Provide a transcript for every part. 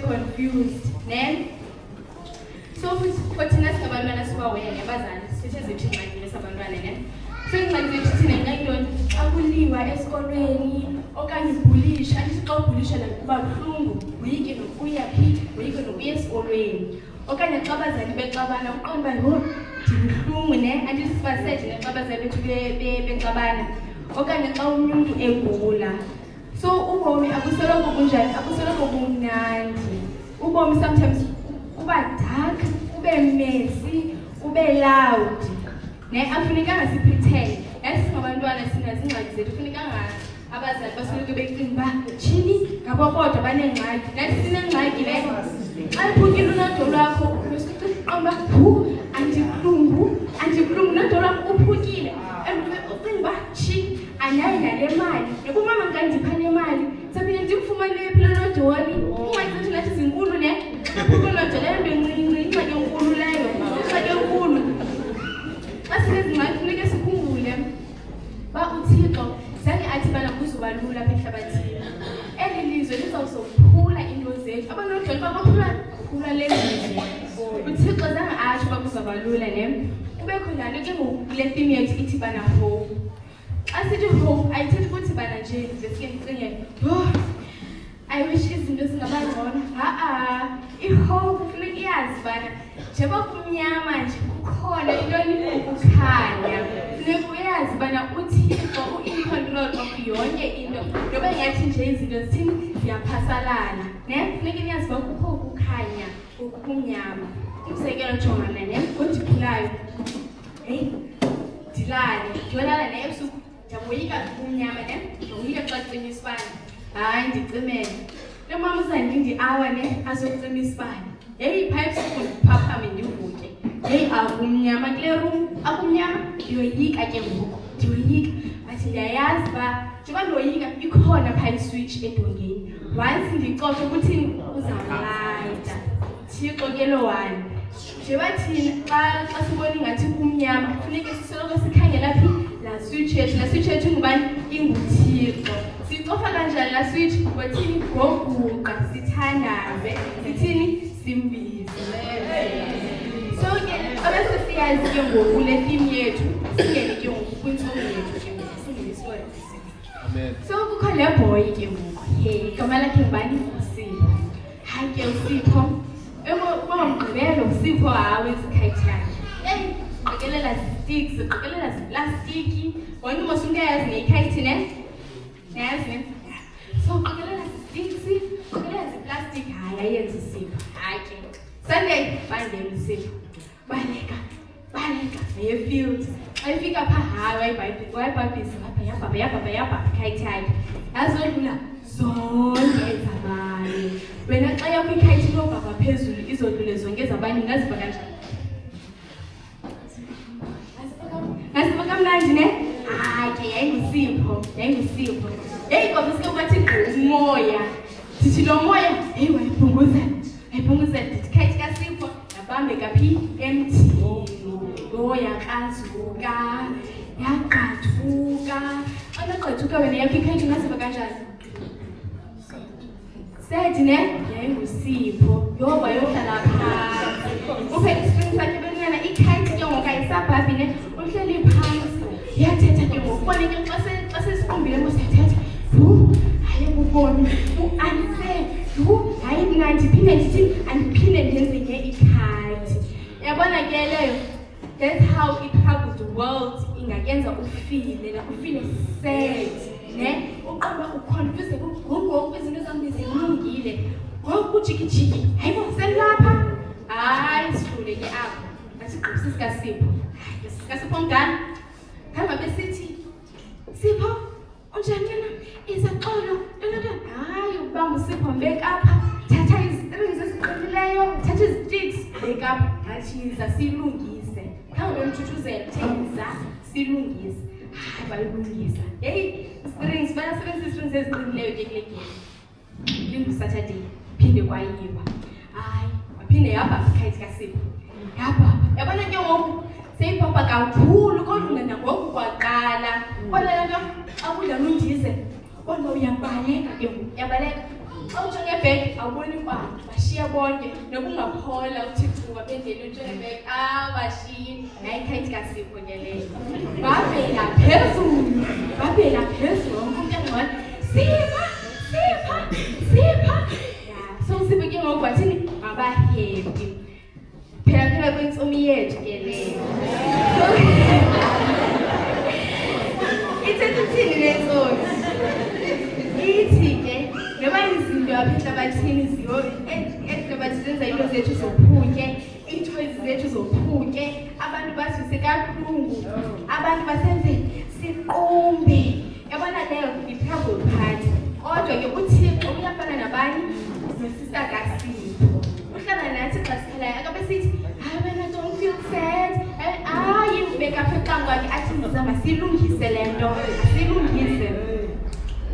confused ne so for thina singabantwana sikwawena abazali sithe zethu ingxaki lesabantwana ne so ingxaki zethu thina ngayintoni akuliwa esikolweni okanye ibhulisha xa ubhulisha la kuba buhlungu uyike nokuya phi uyike nokuya esikolweni okanye xa abazali bexabana uqonda uba ndibuhlungu ne andisibasete ne xa abazali bethu bexabana okanye xa umuntu egula so ubomi akusoloko kunjani akusoloko kumnandi ubomi sometimes kuba dark ube messy ube loud ne afunekanga sipretend yathi singabantwana sinazingxaki zethu afunekanga abazali basoloko becinga chini ngabo kodwa banengxaki nathi sinengxaki le xa iphukile unodolo lwakho usiqamba andikulungu nodolo lwakho uphukile ucinga chi anayi nale mali nokumama ngandipha le mali saphinde ndikufumane phela nodoli ingxaki zethu nathi zinkulu ne ukulodolelo ncinci ingxaki enkulu leyo ingxaki enkulu xa sinezingxaki funeke sikhumbule ba uThixo zange athi bana kuzobalula apha ehlabathini eli lizwe lizawusophula into zethu abantu odoli bakophula lezizwe uThixo zange atsho uba kuzobalula ne kubekho laa nto ke ngoku kule theme yethu ithi bana hope xa sithi hope ayithethi ukuthi bana nje ndivesike ndicinge I wish izinto zingaba ngcono ihope funeka iyazi bana njengoba kumnyama nje kukhona intoni ukukhanya funeka uyazi bana uThixo u-in control of yonke into noba ingathi nje izinto zithini ziyaphasalala ne funeka niyazi uba kukho ukukhanya kumnyama umzekelo jongana ne ngodiphulayo ndilala ne ebusuku ndiyamoyika kumnyama ne ndiyamoyika xa kucima isibane hayi ndicimele lo mama uzandindi-hour ne azocima isibane phaa ebusuku ndiphaphame ndivuke akumnyama kule room akumnyama ndiyoyika ke ngoku ndiyoyika but ndiyayazi uba njengoba ndiyoyika ikhona phaa iswitch edongeni once ndicofe ukuthini uzawulayita Thixo ke lo one njengoba thina xa sibona ingathi kumnyama funeke sisoloko sikhangela phi laa switch yethu ngubani inguThixo sicofa kanjani laa switch ngothini ngoguqa sithandaze sithini simbize so ke abese siyazi ke ngoku le theme yethu singene ke ngoku kwintsuku yethu ke ngoku singene isikole amen so kukho le boy ke ngoku igama lakhe ngubani uSipho hayi ke uSipho Mgqibelo uSipho wenza ikhayithi yakhe uqikelela sticks uqikelela ziplastiki wena uma usunto yazi ngekhayithi ne yazi so uqikelela sticks uqikelela ziplastiki hayi ayenza uSipho hayi ke Sunday bangena uSipho baleka efield ayifika pha hayi wayibhabhisa ngapha yabhabha ikhayithi yakhe yazodlula zonke zabanye wena xa yakho ikhayithi lobhabha phezulu izodlule zonke zabanye ngaziva kanjani ngaziva kamnandi ne ke yayinguSipho ngoba sike kwathi umoya ndithi lo moya wayiphunguza ndithi ikhayithi kaSipho yabambeka phi emthini yakrazuka yaqathuka xa naqathuka wena yakho ikhayithi ngaziva kanjani said ne yayinguSipho yoba yohlala phansi uphethe isiprini sakhe bencana ikhayithi ke ngoku ayisabhabhi ne uhleli phansi yathetha ke ngoku ubone ke xa sesiqumbile mosiyathetha hayi ubone u-unfair hayi mna ndiphinde ndithi andiphinde ndenze ke ikhayithi yabona ke leyo that's how the world ingakenza ufile sad ne uqamba uconfuse ngoku izinto zami zilungile ngoku ujikijiki hayi selapha hayi sidlule ke apho asigqibisi sikaSipho sikaSipho mngani hamba besithi Sipho unjani yena izaxolo hayi ubamba uSipho mbeka apha thatha izistrings eziqinileyo thatha izisticks mbeka apha ngathi zasilungise khange umthuthuzele thengiza silungise hayi bayilungisa strings bayasebenzisa istrings eziqinileyo ke kule game linguSaturday phinde kwayiwa hayi waphinde yabhabha ikhayithi kaSipho yabona ke ngoku seyibhabha kakhulu kodwa nangoku kwaqala kodwa lento akudla nondize kodwa uyabaleka ke ngoku uyabaleka xa ujonge ebheki awuboni impama bashiya bonke nokungaphola uthixo wabendlela uNtshonebek abashiyi nayikhayithi kaSipho ke leyo babheka phezulu umuntu engqondo Sipha so Sipho ke ngoku bathini mabahappy phela kwentsomi yethu ke leyo ithethini lentsomi ithi ke noma izinto apha ehlabathini ehlabathini into zethu zophuke ii-toys zethu zophuke abantu basise kakhulu abantu basenze siqumbe yabona leyo i-trouble party kodwa ke uThixo uyafana nabani nosista kaSipho uhlala nathi xa siphelayo akabe sithi hayi wena don't feel sad hayi ubeka apha eqanga kwakhe athi mzama silungise le nto silungise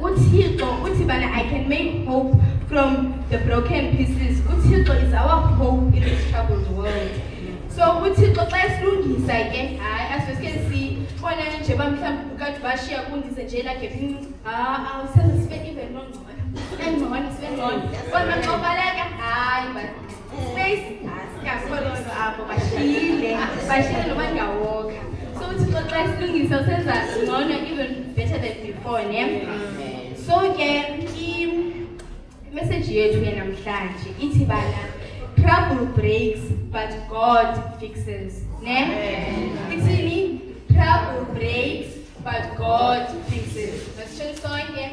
uThixo uthi bana I can make hope from the broken pieces uThixo is our hope in this troubled world so uThixo xa silungisa ke hayi asifike sibona nje bamhlawumbe ukade bashiya kundise nje la gaphi awusenze sibe even ngcono kodwa xa ubaleka hayi but space asikakholona apho bashiyile noma ngawokha so uThixo xa silungisa usenza ngcono even better than before ne so ke message yethu ke namhlanje ithi bana trouble breaks but God fixes ne ithini trouble breaks but God fixes question sonke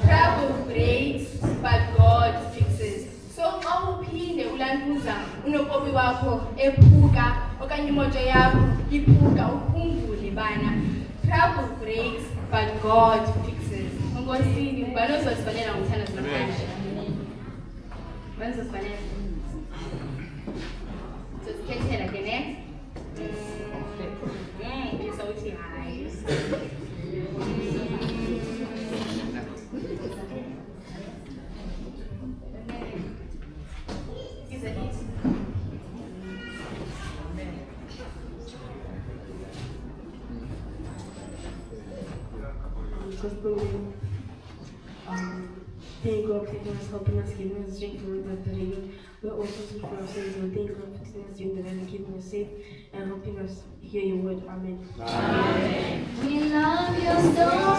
trouble breaks but God fixes so xa uphinde ulantuza unopopi wakho ephuka okanye imoto yakho iphuka ukhumbule bana trouble breaks but God fixes ngosini ubani ozosibalela ngomthanda namhlanje ubani ozosibalela sozikhethela ke ne ngisa uthi hayi Just believe. Thank God for us, helping us, giving us strength to live the day. We're also sorry for our sins, and thank God for teaching us during the night and keeping us safe and helping us hear your word. Amen. Amen. We love you so